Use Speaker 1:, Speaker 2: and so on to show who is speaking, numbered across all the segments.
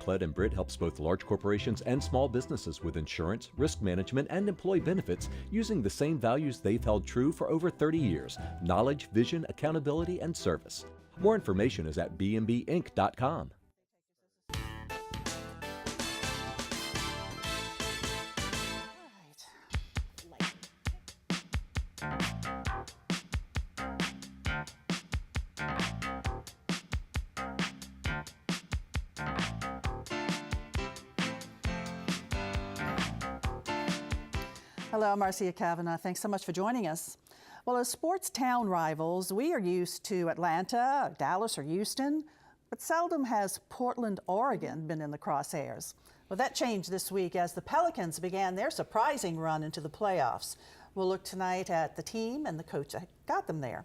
Speaker 1: Pled & Britt helps both large corporations and small businesses with insurance, risk management, and employee benefits using the same values they've held true for over 30 years: knowledge, vision, accountability, and service. More information is at bmbinc.com.
Speaker 2: Hello, I'm Marcia Kavanaugh. Thanks so much for joining us. Well, as sports town rivals, we are used to Atlanta, Dallas, or Houston, but seldom has Portland, Oregon been in the crosshairs. Well, that changed this week as the Pelicans began their surprising run into the playoffs. We'll look tonight at the team and the coach that got them there.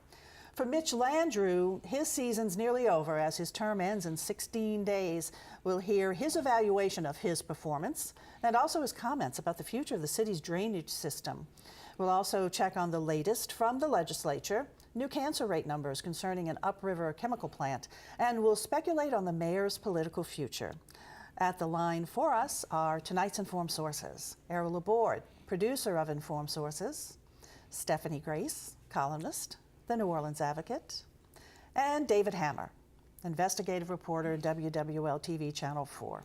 Speaker 2: For Mitch Landrieu, his season's nearly over as his term ends in 16 days. We'll hear his evaluation of his performance and also his comments about the future of the city's drainage system. We'll also check on the latest from the legislature, new cancer rate numbers concerning an upriver chemical plant, and we'll speculate on the mayor's political future. At the line for us are tonight's Informed Sources: Errol Laborde, producer of Informed Sources; Stephanie Grace, columnist, The New Orleans Advocate; and David Hammer, investigative reporter, WWL TV Channel 4.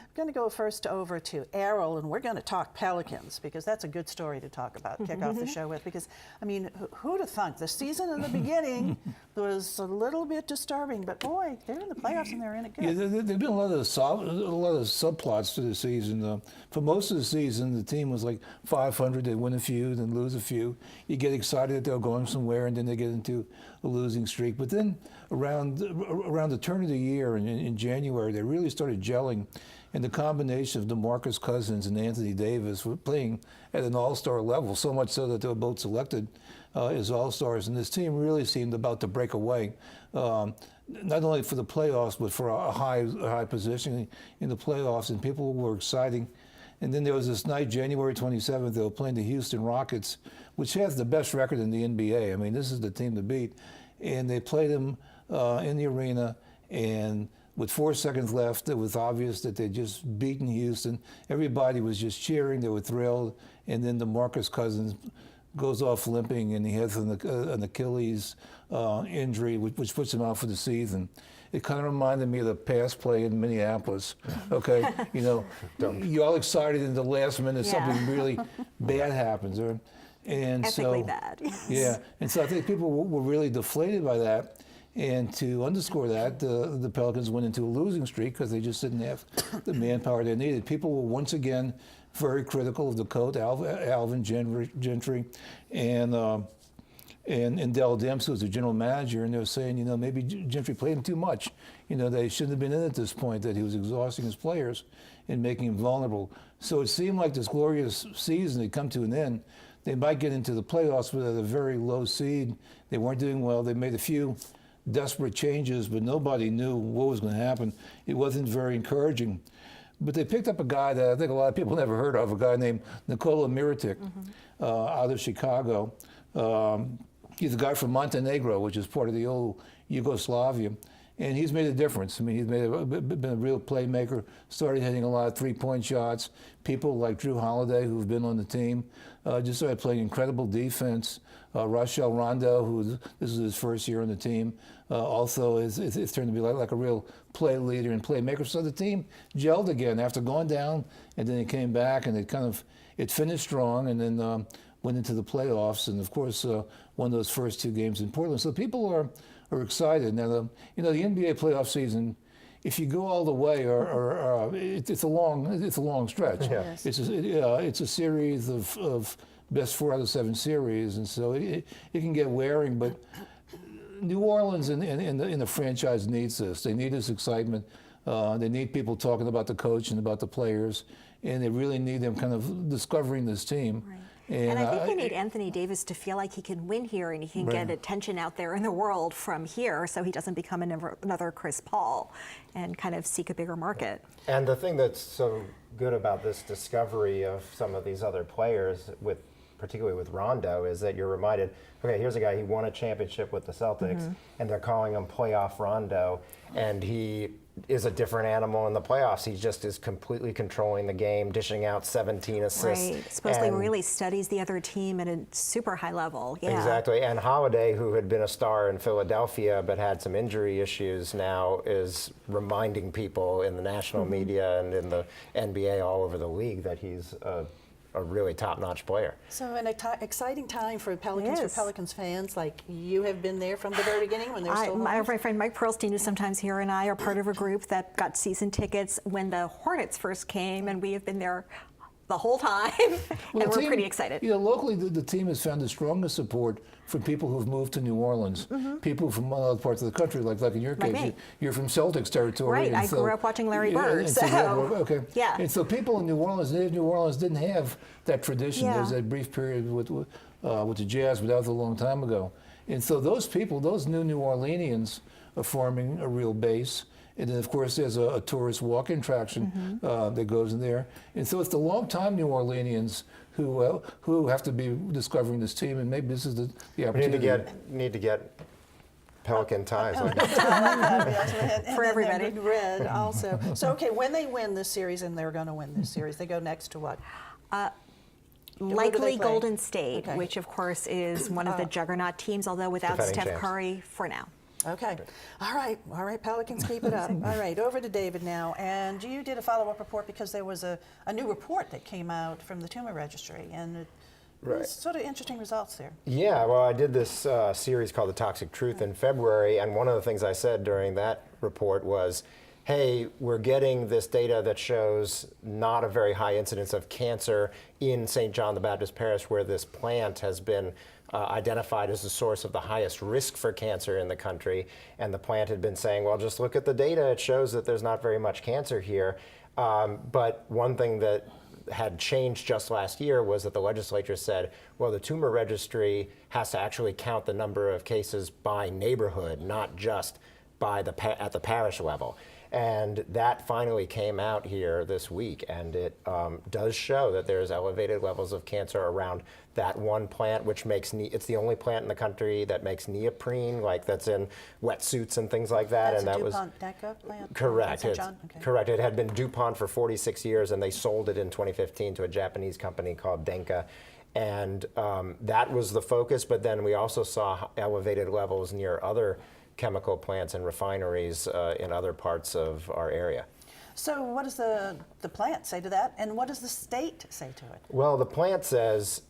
Speaker 2: I'm going to go first over to Errol, and we're going to talk Pelicans because that's a good story to talk about, kick off the show with. Because, I mean, who'd have thunk? The season in the beginning was a little bit disturbing, but boy, they're in the playoffs and they're in it good.
Speaker 3: Yeah, there've been a lot of subplots to the season. For most of the season, the team was like 500. They'd win a few, then lose a few. You get excited that they're going somewhere, and then they get into a losing streak. But then around the turn of the year in January, they really started gelling. And the combination of DeMarcus Cousins and Anthony Davis were playing at an all-star level, so much so that they were both selected as all-stars. And this team really seemed about to break away, not only for the playoffs, but for a high position in the playoffs. And people were exciting. And then there was this night, January 27th, they were playing the Houston Rockets, which has the best record in the NBA. I mean, this is the team to beat. And they played them in the arena, and with 4 seconds left, it was obvious that they'd just beaten Houston. Everybody was just cheering. They were thrilled. And then DeMarcus Cousins goes off limping, and he has an Achilles injury, which puts him out for the season. It kind of reminded me of the pass play in Minneapolis. Okay, you know, you're all excited in the last minute, something really bad happens. And
Speaker 4: ethically bad.
Speaker 3: Yeah, and so I think people were really deflated by that. And to underscore that, the Pelicans went into a losing streak because they just didn't have the manpower they needed. People were once again very critical of the coach, Alvin Gentry, and Dell Demps, who was the general manager, and they were saying, you know, maybe Gentry played him too much. You know, they shouldn't have been in at this point, that he was exhausting his players and making them vulnerable. So it seemed like this glorious season had come to an end. They might get into the playoffs, but at a very low seed. They weren't doing well. They made a few desperate changes, but nobody knew what was going to happen. It wasn't very encouraging. But they picked up a guy that I think a lot of people never heard of, a guy named Nikola Mirotic, out of Chicago. He's a guy from Montenegro, which is part of the old Yugoslavia. And he's made a difference. I mean, he's been a real playmaker, started hitting a lot of three-point shots. People like Drew Holiday, who've been on the team, just started playing incredible defense. Rafael Rondo, who this is his first year on the team, also it's turned to be like a real play leader and playmaker. So the team gelled again after going down, and then it came back, and it finished strong, and then went into the playoffs, and of course won those first two games in Portland. So people are excited. Now, you know, the NBA playoff season, if you go all the way, it's a long stretch. Yeah. It's a series of best 4 out of 7 series, and so it can get wearing. But New Orleans in the franchise needs this. They need this excitement. They need people talking about the coach and about the players, and they really need them kind of discovering this team.
Speaker 4: Right. And I think they need Anthony Davis to feel like he can win here and he can get attention out there in the world from here, so he doesn't become another Chris Paul and kind of seek a bigger market.
Speaker 5: And the thing that's so good about this discovery of some of these other players, particularly with Rondo, is that you're reminded, okay, here's a guy, he won a championship with the Celtics, and they're calling him playoff Rondo, and he is a different animal in the playoffs. He just is completely controlling the game, dishing out 17 assists.
Speaker 4: Right. Supposedly
Speaker 5: and
Speaker 4: really studies the other team at a super high level. Yeah.
Speaker 5: Exactly. And Holiday, who had been a star in Philadelphia but had some injury issues, now is reminding people in the national media and in the NBA all over the league that he's a really top-notch player.
Speaker 2: So an exciting time for Pelicans,
Speaker 4: Yes.
Speaker 2: for Pelicans fans. Like, you have been there from the very beginning when they're still
Speaker 4: My
Speaker 2: home.
Speaker 4: friend Mike Pearlstein, who's sometimes here, and I are part of a group that got season tickets when the Hornets first came, and we have been there the whole time,
Speaker 3: Well,
Speaker 4: and
Speaker 3: the
Speaker 4: we're
Speaker 3: team,
Speaker 4: pretty excited.
Speaker 3: You know, locally, the team has found the strongest support from people who've moved to New Orleans, people from other parts of the country, like in your
Speaker 4: Like
Speaker 3: case,
Speaker 4: me.
Speaker 3: you're from Celtics territory.
Speaker 4: Right,
Speaker 3: and
Speaker 4: I
Speaker 3: so-
Speaker 4: grew up watching Larry Bird,
Speaker 3: and
Speaker 4: so-
Speaker 3: okay.
Speaker 4: Yeah.
Speaker 3: And so people in New Orleans, native New Orleans, didn't have that tradition.
Speaker 4: Yeah.
Speaker 3: There was that brief period with the Jazz, but that was a long time ago. And so those people, those New Orleanians, are forming a real base. And then, of course, there's a tourist walk-in attraction that goes in there. And so it's the long-time New Orleanians who have to be discovering this team, and maybe this is the
Speaker 5: We
Speaker 3: opportunity.
Speaker 5: need to get Pelican ties. Like
Speaker 4: For everybody.
Speaker 2: Red also. So, okay, when they win this series, and they're going to win this series, they go next to what? Who do they
Speaker 4: Likely
Speaker 2: play?
Speaker 4: Golden State,
Speaker 2: Okay.
Speaker 4: which of course is one of the juggernaut teams, although without
Speaker 5: Defending
Speaker 4: Steph
Speaker 5: champs.
Speaker 4: Curry for now.
Speaker 2: Okay. All right, Pelicans, keep it up. All right, over to David now. And you did a follow-up report because there was a new report that came out from the tumor registry, and it was sort of interesting results there.
Speaker 5: Yeah, well, I did this series called The Toxic Truth in February, and one of the things I said during that report was, hey, we're getting this data that shows not a very high incidence of cancer in St. John the Baptist Parish, where this plant has been identified as the source of the highest risk for cancer in the country. And the plant had been saying, well, just look at the data. It shows that there's not very much cancer here. But one thing that had changed just last year was that the legislature said, well, the tumor registry has to actually count the number of cases by neighborhood, not just by at the parish level. And that finally came out here this week, and it does show that there's elevated levels of cancer around that one plant, which makes it's the only plant in the country that makes neoprene, like that's in wetsuits and things like that.
Speaker 2: That's
Speaker 5: and
Speaker 2: a
Speaker 5: that
Speaker 2: DuPont Deca plant?
Speaker 5: correct.
Speaker 2: St. John? Okay.
Speaker 5: Correct. It had been DuPont for 46 years, and they sold it in 2015 to a Japanese company called Denka. And that was the focus, but then we also saw elevated levels near other chemical plants and refineries in other parts of our area.
Speaker 2: So what does the plant say to that, and what does the state say to it?
Speaker 5: Well, the plant says,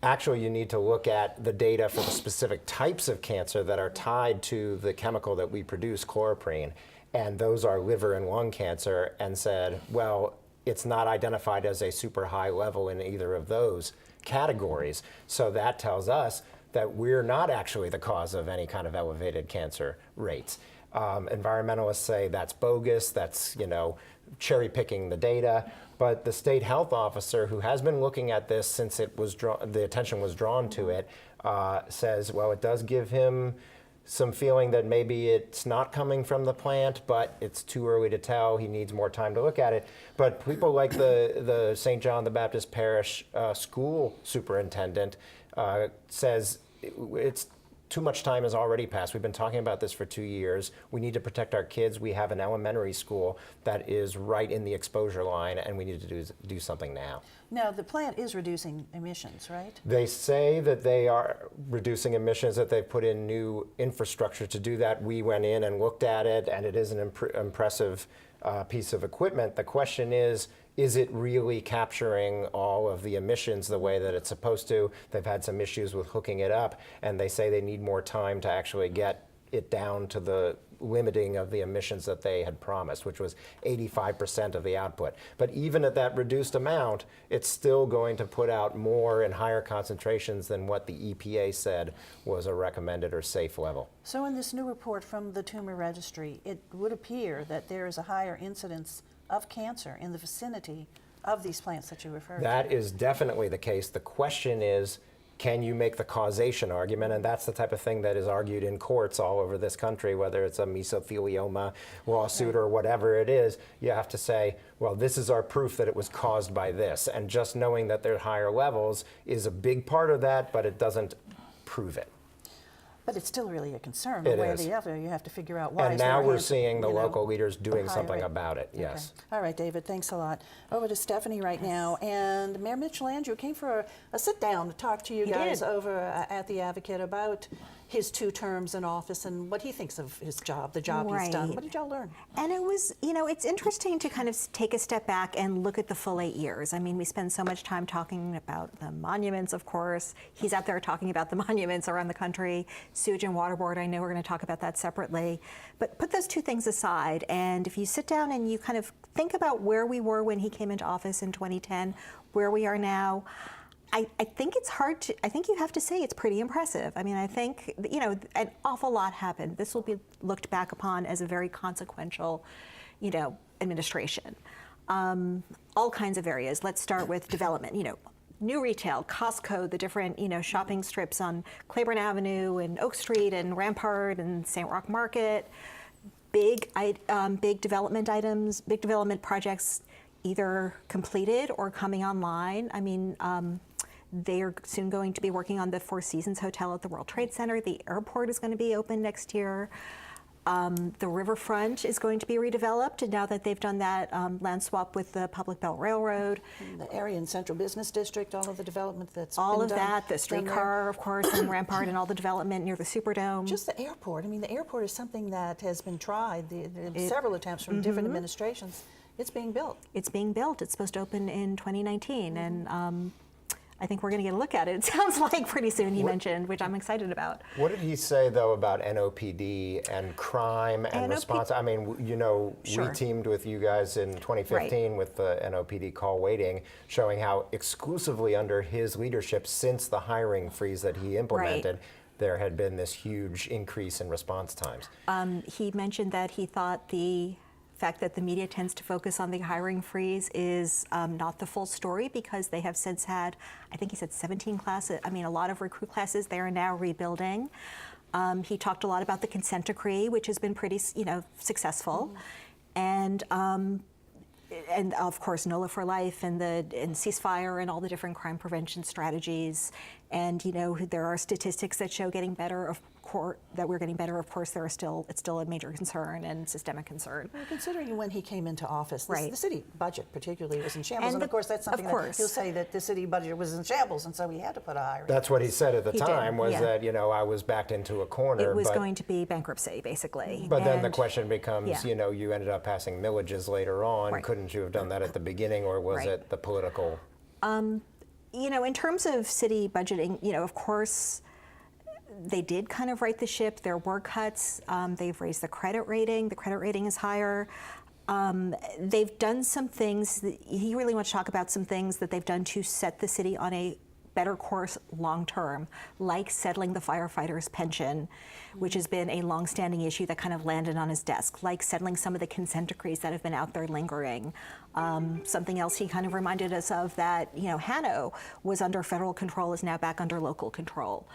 Speaker 5: actually, you need to look at the data for the specific types of cancer that are tied to the chemical that we produce, chloroprene, and those are liver and lung cancer, and said, well, it's not identified as a super high level in either of those categories. So that tells us that we're not actually the cause of any kind of elevated cancer rates. Environmentalists say that's bogus, that's, cherry picking the data, but the state health officer, who has been looking at this since the attention was drawn to it, says, well, it does give him some feeling that maybe it's not coming from the plant, but it's too early to tell. He needs more time to look at it. But people like the St. John the Baptist Parish school superintendent says it's too much time has already passed. We've been talking about this for 2 years. We need to protect our kids. We have an elementary school that is right in the exposure line, and we need to do something now.
Speaker 2: Now, the plant is reducing emissions, right?
Speaker 5: They say that they are reducing emissions, that they've put in new infrastructure to do that. We went in and looked at it, and it is an impressive piece of equipment. The question is it really capturing all of the emissions the way that it's supposed to? They've had some issues with hooking it up, and they say they need more time to actually get it down to the limiting of the emissions that they had promised, which was 85% of the output. But even at that reduced amount, it's still going to put out more and higher concentrations than what the EPA said was a recommended or safe level.
Speaker 2: So in this new report from the tumor registry, it would appear that there is a higher incidence of cancer in the vicinity of these plants that you referred to.
Speaker 5: That is definitely the case. The question is, can you make the causation argument? And that's the type of thing that is argued in courts all over this country, whether it's a mesothelioma lawsuit or whatever it is. You have to say, well, this is our proof that it was caused by this. And just knowing that there are higher levels is a big part of that, but it doesn't prove it.
Speaker 2: But it's still really a concern.
Speaker 5: It
Speaker 2: One way or
Speaker 5: is.
Speaker 2: the other, you have to figure out why.
Speaker 5: And
Speaker 2: is there
Speaker 5: now
Speaker 2: a
Speaker 5: we're
Speaker 2: hint,
Speaker 5: seeing the
Speaker 2: you know,
Speaker 5: local leaders doing
Speaker 2: higher
Speaker 5: something
Speaker 2: rate?
Speaker 5: about it, yes.
Speaker 2: Okay. All right, David, thanks a lot. Over to Stephanie right now. And Mayor Mitch Landrieu came for a sit-down to talk to you guys
Speaker 4: did.
Speaker 2: over at the Advocate about his 2 terms in office and what he thinks of his job, the job he's done.
Speaker 4: Right.
Speaker 2: What did y'all learn?
Speaker 4: And it was, you know, it's interesting to kind of take a step back and look at the full 8 years. I mean, we spend so much time talking about the monuments, of course. He's out there talking about the monuments around the country. Sewage and water board, I know we're going to talk about that separately. But put those 2 things aside, and if you sit down and you kind of think about where we were when he came into office in 2010, where we are now, I think it's hard to, I think you have to say it's pretty impressive. I mean, I think, you know, an awful lot happened. This will be looked back upon as a very consequential, you know, administration. All kinds of areas. Let's start with development, you know, new retail, Costco, the different, you know, shopping strips on Claiborne Avenue and Oak Street and Rampart and St. Roch Market. Big development items, big development projects either completed or coming online. I mean, they are soon going to be working on the Four Seasons Hotel at the World Trade Center. The airport is going to be open next year. The riverfront is going to be redeveloped, and now that they've done that land swap with the Public Belt Railroad.
Speaker 2: The area in Central Business District, all of the development that's
Speaker 4: All
Speaker 2: been
Speaker 4: of
Speaker 2: done,
Speaker 4: that, the
Speaker 2: done
Speaker 4: streetcar, of course, and Rampart, and all the development near the Superdome.
Speaker 2: Just the airport. I mean, the airport is something that has been tried. Several attempts from different administrations. It's being built.
Speaker 4: It's being built. It's supposed to open in 2019, and I think we're going to get a look at it. It sounds like pretty soon, he mentioned, which I'm excited about.
Speaker 5: What did he say, though, about NOPD and crime and response? I mean, you know,
Speaker 4: Sure.
Speaker 5: we teamed with you guys in 2015 with the NOPD call waiting, showing how exclusively under his leadership, since the hiring freeze that he implemented, there had been this huge increase in response times.
Speaker 4: He mentioned that he thought the fact that the media tends to focus on the hiring freeze is not the full story, because they have since had, I think he said 17 classes, I mean a lot of recruit classes they are now rebuilding. He talked a lot about the consent decree, which has been pretty, you know, successful. And of course NOLA for life and ceasefire and all the different crime prevention strategies. And you know, there are statistics that show getting better, that we're getting better. Of course, it's still a major concern and systemic concern.
Speaker 2: Well, considering when he came into office,
Speaker 4: Right.
Speaker 2: the city budget particularly was in shambles. And of
Speaker 4: the-
Speaker 2: course, that's something
Speaker 4: of course.
Speaker 2: that he'll say that the city budget was in shambles, and so he had to put a hiring.
Speaker 5: That's what he said at the
Speaker 4: He did,
Speaker 5: time, was
Speaker 4: yeah.
Speaker 5: that, you know, I was backed into a corner.
Speaker 4: It was
Speaker 5: but,
Speaker 4: going to be bankruptcy, basically.
Speaker 5: But then the
Speaker 4: And-
Speaker 5: question becomes,
Speaker 4: yeah.
Speaker 5: you know, you ended up passing millages later on.
Speaker 4: Right.
Speaker 5: Couldn't you have done that at the beginning, or was
Speaker 4: Right.
Speaker 5: it the political?
Speaker 4: You know, in terms of city budgeting, you know, of course, they did kind of right the ship. There were cuts. They've raised the credit rating. The credit rating is higher. They've done some things. He really wants to talk about some things that they've done to set the city on a better course long term, like settling the firefighters' pension, which has been a long-standing issue that kind of landed on his desk, like settling some of the consent decrees that have been out there lingering. Something else he kind of reminded us of, that, you know, Hanno was under federal control, is now back under local control.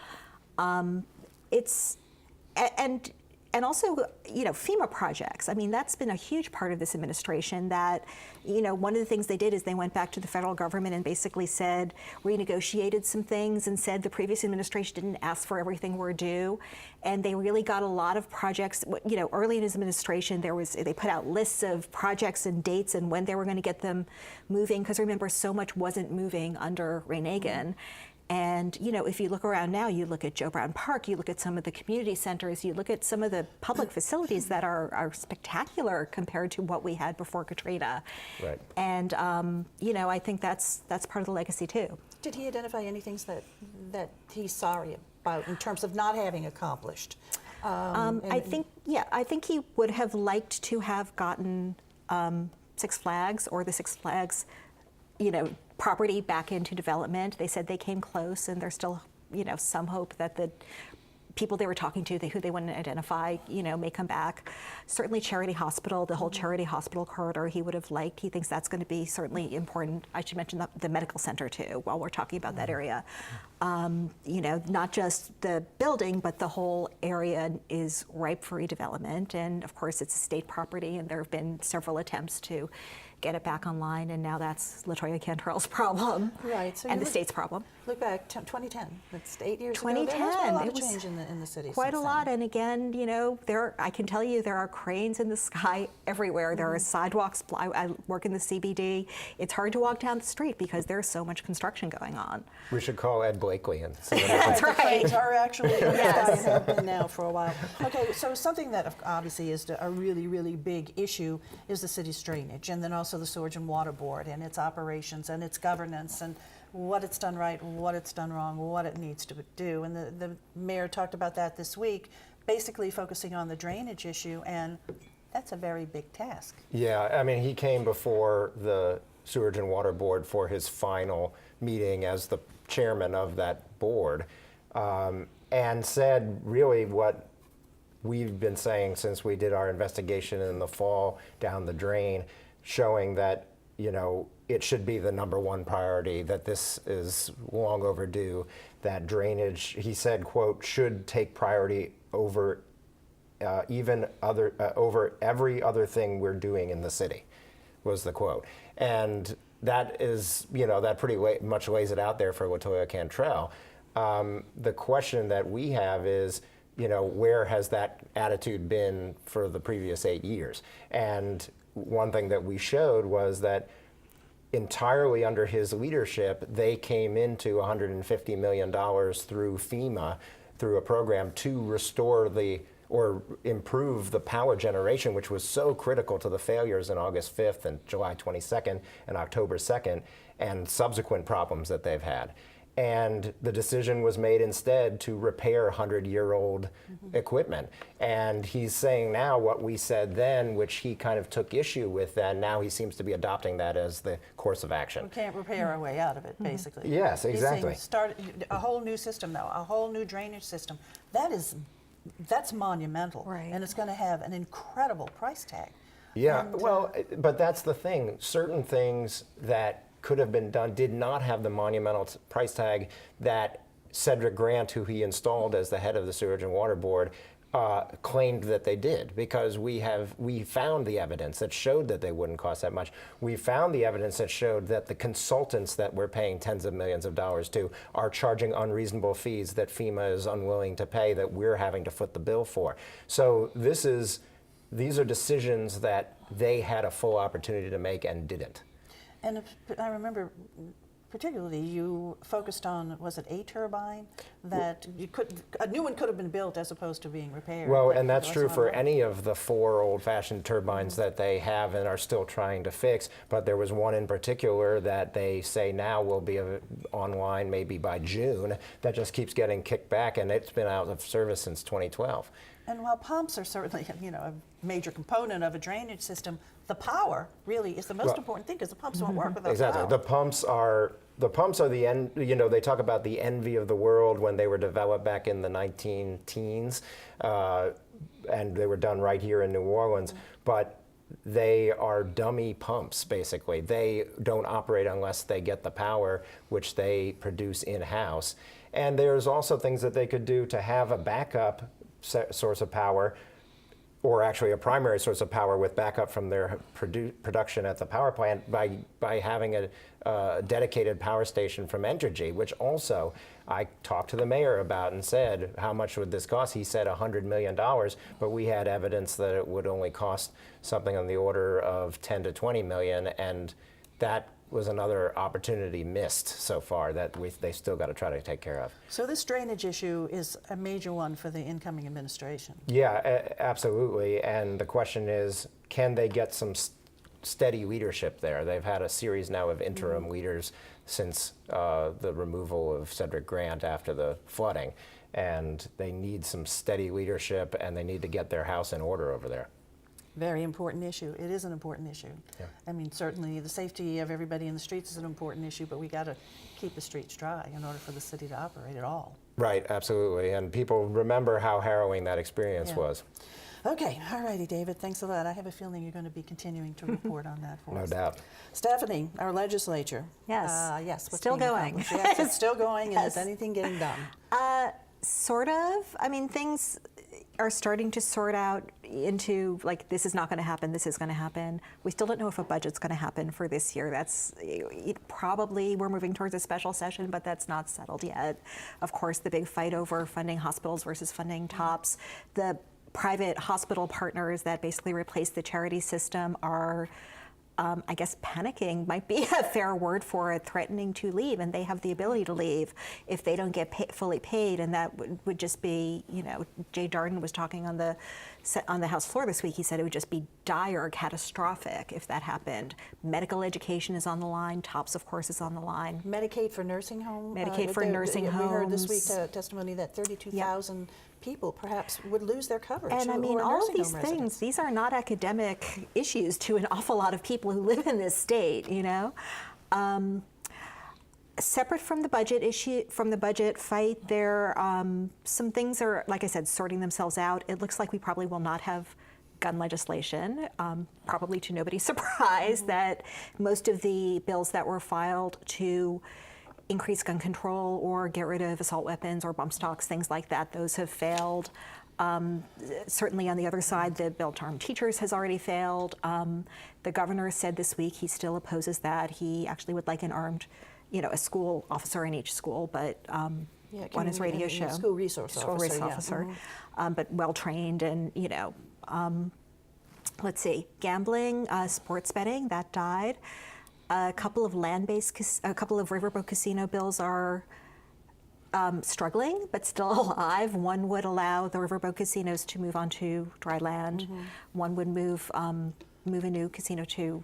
Speaker 4: And also, you know, FEMA projects. I mean, that's been a huge part of this administration. That, you know, one of the things they did is they went back to the federal government and basically said, renegotiated some things and said the previous administration didn't ask for everything we're due. And they really got a lot of projects. You know, early in his administration, they put out lists of projects and dates and when they were going to get them moving. Because remember, so much wasn't moving under Ray Nagin. And, you know, if you look around now, you look at Joe Brown Park, you look at some of the community centers, you look at some of the public facilities that are spectacular compared to what we had before Katrina.
Speaker 5: Right.
Speaker 4: And, you know, I think that's part of the legacy too.
Speaker 2: Did he identify any things that he's sorry about in terms of not having accomplished?
Speaker 4: I think he would have liked to have gotten Six Flags, or the Six Flags, you know, property back into development. They said they came close, and there's still, you know, some hope that the people they were talking to, who they wouldn't identify, you know, may come back. Certainly Charity Hospital, the whole Charity Hospital corridor, he would have liked. He thinks that's going to be certainly important. I should mention the medical center too, while we're talking about that area. You know, not just the building, but the whole area is ripe for redevelopment. And of course, it's state property, and there have been several attempts to get it back online, and now that's LaToya Cantrell's problem,
Speaker 2: Right, so
Speaker 4: and
Speaker 2: you
Speaker 4: the state's problem.
Speaker 2: Look back, 2010. That's 8 years
Speaker 4: 2010,
Speaker 2: ago. There has been a lot
Speaker 4: it
Speaker 2: of
Speaker 4: was
Speaker 2: change in the city.
Speaker 4: quite a
Speaker 2: since
Speaker 4: lot.
Speaker 2: then.
Speaker 4: And again, you know, I can tell you there are cranes in the sky everywhere. There are sidewalks. I work in the CBD. It's hard to walk down the street because there's so much construction going on.
Speaker 5: We should call Ed Blakely and see what
Speaker 4: That's
Speaker 2: The
Speaker 4: right.
Speaker 2: cranes are actually in the
Speaker 4: Yes.
Speaker 2: sky and have been now for a while. Okay, so something that obviously is a really, really big issue is the city's drainage, and then also the Sewage and Water Board and its operations and its governance and what it's done right, what it's done wrong, what it needs to do. And the mayor talked about that this week, basically focusing on the drainage issue, and that's a very big task.
Speaker 5: Yeah, I mean, he came before the Sewage and Water Board for his final meeting as the chairman of that board, and said really what we've been saying since we did our investigation in the fall down the drain, showing that, you know, it should be the #1 priority, that this is long overdue, that drainage, he said, quote, should take priority over over every other thing we're doing in the city, was the quote. And that is, you know, that pretty much lays it out there for LaToya Cantrell. The question that we have is, you know, where has that attitude been for the previous 8 years? And one thing that we showed was that entirely under his leadership, they came into $150 million through FEMA, through a program to restore or improve the power generation, which was so critical to the failures in August 5th and July 22nd and October 2nd, and subsequent problems that they've had. And the decision was made instead to repair 100-year-old equipment. And he's saying now what we said then, which he kind of took issue with then, now he seems to be adopting that as the course of action.
Speaker 2: We can't repair our way out of it, basically.
Speaker 5: Yes,
Speaker 2: He's
Speaker 5: exactly.
Speaker 2: saying start a whole new system now, a whole new drainage system. That's monumental.
Speaker 4: Right.
Speaker 2: And it's going to have an incredible price tag.
Speaker 5: Yeah,
Speaker 2: And,
Speaker 5: well, but that's the thing. Certain things that could have been done did not have the monumental price tag that Cedric Grant, who he installed as the head of the Sewage and Water Board, claimed that they did, because we found the evidence that showed that they wouldn't cost that much. We found the evidence that showed that the consultants that we're paying tens of millions of dollars to are charging unreasonable fees that FEMA is unwilling to pay, that we're having to foot the bill for. So these are decisions that they had a full opportunity to make and didn't.
Speaker 2: And I remember particularly you focused on, was it a turbine that a new one could have been built as opposed to being repaired?
Speaker 5: Well,
Speaker 2: That
Speaker 5: and that's
Speaker 2: was
Speaker 5: true
Speaker 2: not
Speaker 5: for
Speaker 2: right.
Speaker 5: any of the 4 old-fashioned turbines that they have and are still trying to fix. But there was one in particular that they say now will be online maybe by June, that just keeps getting kicked back, and it's been out of service since 2012.
Speaker 2: And while pumps are certainly, you know, a major component of a drainage system, the power really is the most important thing, because the pumps won't work without
Speaker 5: Exactly.
Speaker 2: power.
Speaker 5: The pumps are the end. You know, they talk about the envy of the world when they were developed back in the 19-teens, and they were done right here in New Orleans. But they are dummy pumps, basically. They don't operate unless they get the power, which they produce in-house. And there's also things that they could do to have a backup source of power, or actually a primary source of power with backup from their production at the power plant, by having a dedicated power station from Entergy, which also I talked to the mayor about and said, how much would this cost? He said $100 million, but we had evidence that it would only cost something on the order of 10 to 20 million, and that was another opportunity missed so far that they still got to try to take care of.
Speaker 2: So this drainage issue is a major one for the incoming administration.
Speaker 5: Yeah, absolutely. And the question is, can they get some steady leadership there? They've had a series now of interim leaders since the removal of Cedric Grant after the flooding. And they need some steady leadership, and they need to get their house in order over there.
Speaker 2: Very important issue. It is an important issue.
Speaker 5: Yeah.
Speaker 2: I mean, certainly the safety of everybody in the streets is an important issue, but we got to keep the streets dry in order for the city to operate at all.
Speaker 5: Right, absolutely. And people remember how harrowing that experience
Speaker 2: Yeah.
Speaker 5: was.
Speaker 2: Okay, all righty, David, thanks a lot. I have a feeling you're going to be continuing to report on that for us.
Speaker 5: No doubt.
Speaker 2: Stephanie, our legislature.
Speaker 4: Yes.
Speaker 2: Yes. What's
Speaker 4: Still
Speaker 2: being
Speaker 4: going.
Speaker 2: accomplished? Yes, it's still going, and
Speaker 4: Yes.
Speaker 2: is anything getting done?
Speaker 4: Sort of. I mean, things are starting to sort out into like, this is not going to happen, this is going to happen. We still don't know if a budget's going to happen for this year. That's probably, we're moving towards a special session, but that's not settled yet. Of course, the big fight over funding hospitals versus funding TOPS. The private hospital partners that basically replace the charity system are, I guess panicking might be a fair word for it, threatening to leave, and they have the ability to leave if they don't get fully paid, and that would just be, you know, Jay Darden was talking on the House floor this week. He said it would just be dire, catastrophic if that happened. Medical education is on the line. TOPS, of course, is on the line.
Speaker 2: Medicaid for nursing homes?
Speaker 4: Medicaid for nursing
Speaker 2: We heard this
Speaker 4: homes.
Speaker 2: week testimony that 32,000 people perhaps would lose their coverage.
Speaker 4: And I mean,
Speaker 2: who are
Speaker 4: all of
Speaker 2: nursing
Speaker 4: these
Speaker 2: home
Speaker 4: things,
Speaker 2: residents.
Speaker 4: these are not academic issues to an awful lot of people who live in this state, you know? Separate from the budget issue, from the budget fight, there some things are, like I said, sorting themselves out. It looks like we probably will not have gun legislation, probably to nobody's surprise that most of the bills that were filed to increase gun control or get rid of assault weapons or bump stocks, things like that, those have failed. Certainly on the other side, the bill to arm teachers has already failed. The governor said this week he still opposes that. He actually would like an armed, you know, a school officer in each school, but on his radio show.
Speaker 2: School resource officer.
Speaker 4: But well-trained and, you know, let's see, gambling, sports betting, that died. A couple of riverboat casino bills are struggling, but still alive. One would allow the riverboat casinos to move onto dry land. One would move a new casino to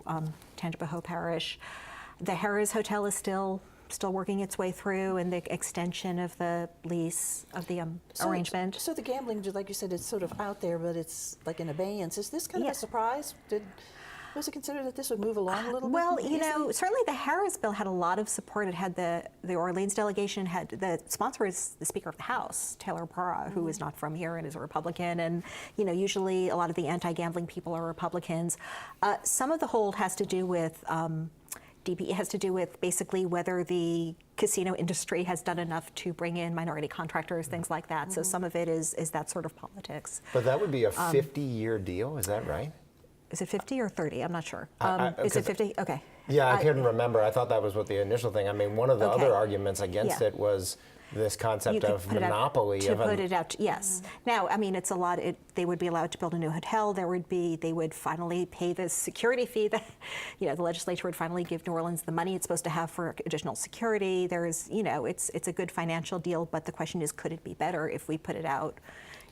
Speaker 4: Tangipahoa Parish. The Harrah's Hotel is still working its way through, and the extension of the lease of the arrangement.
Speaker 2: So the gambling, like you said, it's sort of out there, but it's like in abeyance. Is this kind of a surprise? Was it considered that this would move along a little bit?
Speaker 4: Well, you know, certainly the Harris bill had a lot of support. It had the Orleans delegation, had the sponsor is the Speaker of the House, Taylor Burra, who is not from here and is a Republican. And, you know, usually a lot of the anti-gambling people are Republicans. Some of the hold has to do with DPE has to do with basically whether the casino industry has done enough to bring in minority contractors, things like that. So some of it is that sort of politics.
Speaker 5: But that would be a 50-year deal, is that right?
Speaker 4: Is it 50 or 30? I'm not sure. Is
Speaker 5: 'cause
Speaker 4: it 50? Okay.
Speaker 5: Yeah, I couldn't remember. I thought that was what the initial thing. I mean, one of the
Speaker 4: Okay.
Speaker 5: other arguments against
Speaker 4: Yeah.
Speaker 5: it was this
Speaker 4: You
Speaker 5: concept
Speaker 4: could
Speaker 5: of
Speaker 4: put it out
Speaker 5: monopoly.
Speaker 4: to put it out. Yes. Now, I mean, it's a lot. They would be allowed to build a new hotel. They would finally pay the security fee that, you know, the legislature would finally give New Orleans the money it's supposed to have for additional security. There's, you know, it's a good financial deal, but the question is, could it be better if we put it out?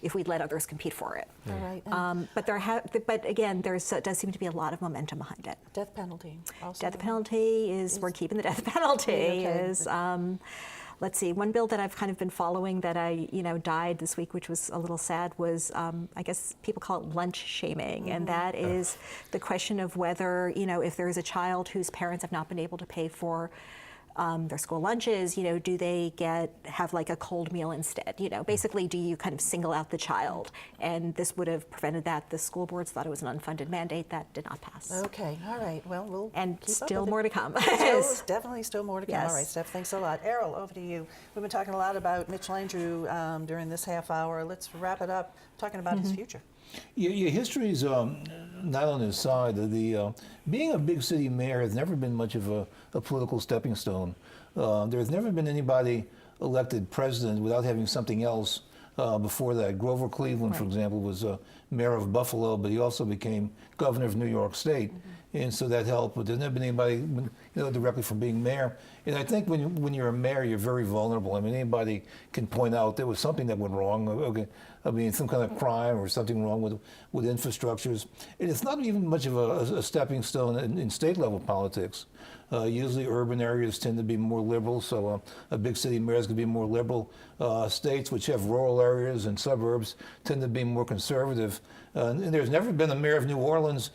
Speaker 4: If we'd let others compete for it.
Speaker 2: All right.
Speaker 4: But again, does seem to be a lot of momentum behind it.
Speaker 2: Death penalty. Also
Speaker 4: Death penalty is we're keeping the death penalty.
Speaker 2: Okay.
Speaker 4: Is let's see, one bill that I've kind of been following that died this week, which was a little sad, was I guess people call it lunch shaming, and that is the question of whether, you know, if there is a child whose parents have not been able to pay for their school lunches, you know, do they have like a cold meal instead? You know, basically, do you kind of single out the child? And this would have prevented that. The school boards thought it was an unfunded mandate that did not pass.
Speaker 2: Okay, all right. Well, we'll
Speaker 4: And
Speaker 2: keep up
Speaker 4: still
Speaker 2: with
Speaker 4: more
Speaker 2: it.
Speaker 4: to come.
Speaker 2: Definitely still more to come.
Speaker 4: Yes.
Speaker 2: All right, Steph, thanks a lot. Errol, over to you. We've been talking a lot about Mitch Landrieu during this half hour. Let's wrap it up talking about his future.
Speaker 3: Your history is not on his side. Being a big city mayor has never been much of a political stepping stone. There's never been anybody elected president without having something else before that. Grover Cleveland, for example, was mayor of Buffalo, but he also became governor of New York State. And so that helped, but there's never been anybody, directly from being mayor. And I think when you're a mayor, you're very vulnerable. I mean, anybody can point out there was something that went wrong. Okay, I mean, some kind of crime or something wrong with infrastructures. And it's not even much of a stepping stone in state level politics. Usually urban areas tend to be more liberal, so a big city mayor is going to be more liberal. States which have rural areas and suburbs tend to be more conservative. And there's never been a mayor of New Orleans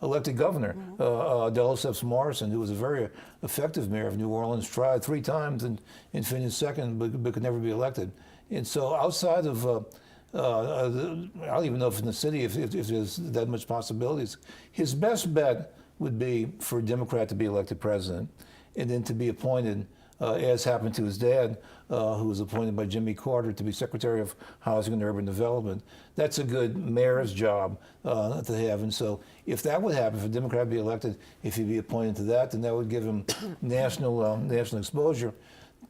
Speaker 3: elected governor. Delisle Morrison, who was a very effective mayor of New Orleans, tried 3 times and finished second, but could never be elected. And so outside of I don't even know if in the city if there's that much possibilities. His best bet would be for a Democrat to be elected president, and then to be appointed, as happened to his dad, who was appointed by Jimmy Carter to be Secretary of Housing and Urban Development. That's a good mayor's job to have. And so if that would happen, if a Democrat be elected, if he'd be appointed to that, then that would give him national exposure.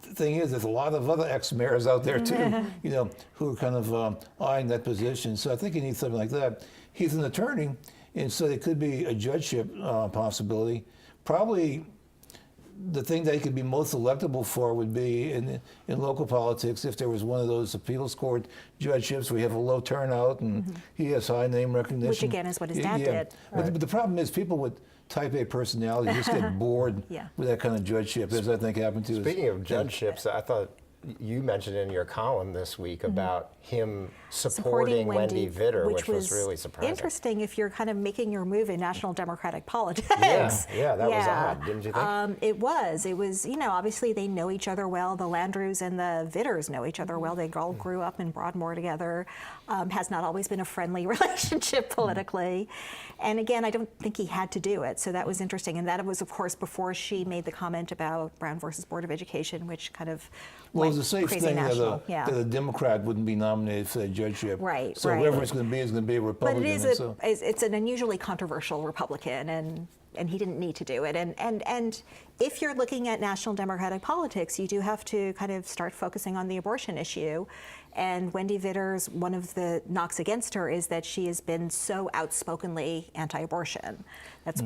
Speaker 3: The thing is, there's a lot of other ex-mayors out there too, who are kind of eyeing that position. So I think he needs something like that. He's an attorney, and so it could be a judgeship possibility. Probably the thing that he could be most electable for would be in local politics if there was one of those appeals court judgeships where you have a low turnout and he has high name recognition.
Speaker 4: Which again is what his dad did.
Speaker 3: But the problem is people with type A personality just get bored with that kind of judgeship, as I think happened to us.
Speaker 5: Speaking of judgeships, I thought you mentioned in your column this week about him supporting Wendy Vitter, which was really surprising.
Speaker 4: Interesting if you're kind of making your move in national Democratic politics.
Speaker 5: Yeah, that was odd, didn't you think?
Speaker 4: It was, obviously they know each other well. The Landrieux and the Vitters know each other well. They all grew up in Broadmoor together. Has not always been a friendly relationship politically. And again, I don't think he had to do it. So that was interesting. And that was, of course, before she made the comment about Brown versus Board of Education, which kind of
Speaker 3: well, it was a safe
Speaker 4: crazy
Speaker 3: thing
Speaker 4: national.
Speaker 3: that a Democrat wouldn't be nominated for that judgeship.
Speaker 4: Right,
Speaker 3: so whoever it's going to be is going to be a Republican.
Speaker 4: But it's an unusually controversial Republican, and he didn't need to do it. And if you're looking at national Democratic politics, you do have to kind of start focusing on the abortion issue. And Wendy Vitter's, one of the knocks against her is that she has been so outspokenly anti-abortion. That's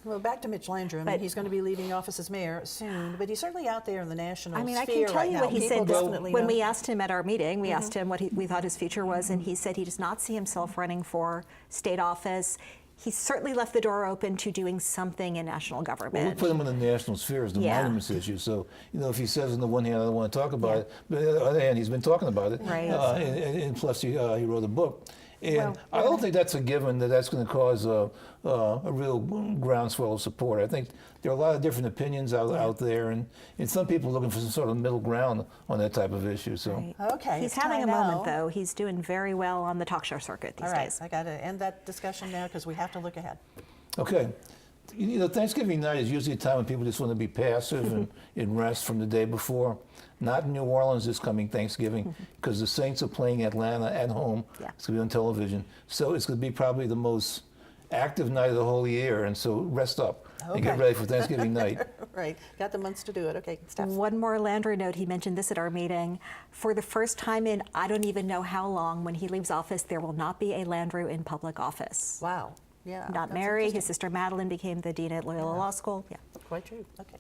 Speaker 2: well, back to Mitch Landrieu. I mean, he's going to be leaving office as mayor soon, but he's certainly out there in the national sphere
Speaker 4: I can tell you what he said when we asked him at our meeting. We asked him what we thought his future was, and he said he does not see himself running for state office. He certainly left the door open to doing something in national government.
Speaker 3: Well, we put him in the national sphere as the monuments issue. So, if he says on the one hand, I don't want to talk about it, but on the other hand, he's been talking about it.
Speaker 4: Right.
Speaker 3: And plus, he wrote a book. And I don't think that's a given that that's going to cause a real groundswell of support. I think there are a lot of different opinions out there, and some people are looking for some sort of middle ground on that type of issue. So,
Speaker 2: okay,
Speaker 4: he's having a moment though. He's doing very well on the talk show circuit these days.
Speaker 2: I got to end that discussion now because we have to look ahead.
Speaker 3: Okay. Thanksgiving night is usually a time when people just want to be passive and rest from the day before. Not in New Orleans this coming Thanksgiving, because the Saints are playing Atlanta at home.
Speaker 4: Yeah.
Speaker 3: It's going to be on television. So it's going to be probably the most active night of the whole year. And so rest up and get ready for Thanksgiving night.
Speaker 2: Right. Got the months to do it. Okay, Steph.
Speaker 4: One more Landrieu note. He mentioned this at our meeting. For the first time in I don't even know how long, when he leaves office, there will not be a Landrieu in public office.
Speaker 2: Wow. Yeah.
Speaker 4: Not married. His sister Madeline became the dean at Loyola Law School. Yeah.
Speaker 2: Quite true. Okay.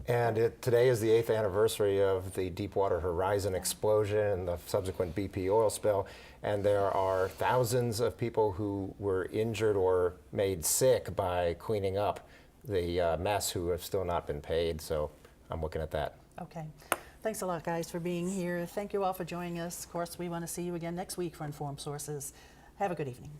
Speaker 5: And today is the 8th anniversary of the Deepwater Horizon explosion and the subsequent BP oil spill. And there are thousands of people who were injured or made sick by cleaning up the mess who have still not been paid. So I'm looking at that.
Speaker 2: Okay. Thanks a lot, guys, for being here. Thank you all for joining us. Of course, we want to see you again next week for Informed Sources. Have a good evening.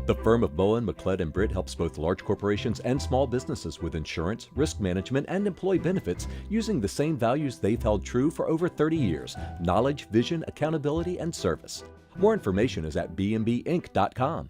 Speaker 1: The firm of Bowen, McLeod and Britt helps both large corporations and small businesses with insurance, risk management, and employee benefits using the same values they've held true for over 30 years: knowledge, vision, accountability, and service. More information is at bmbinc.com.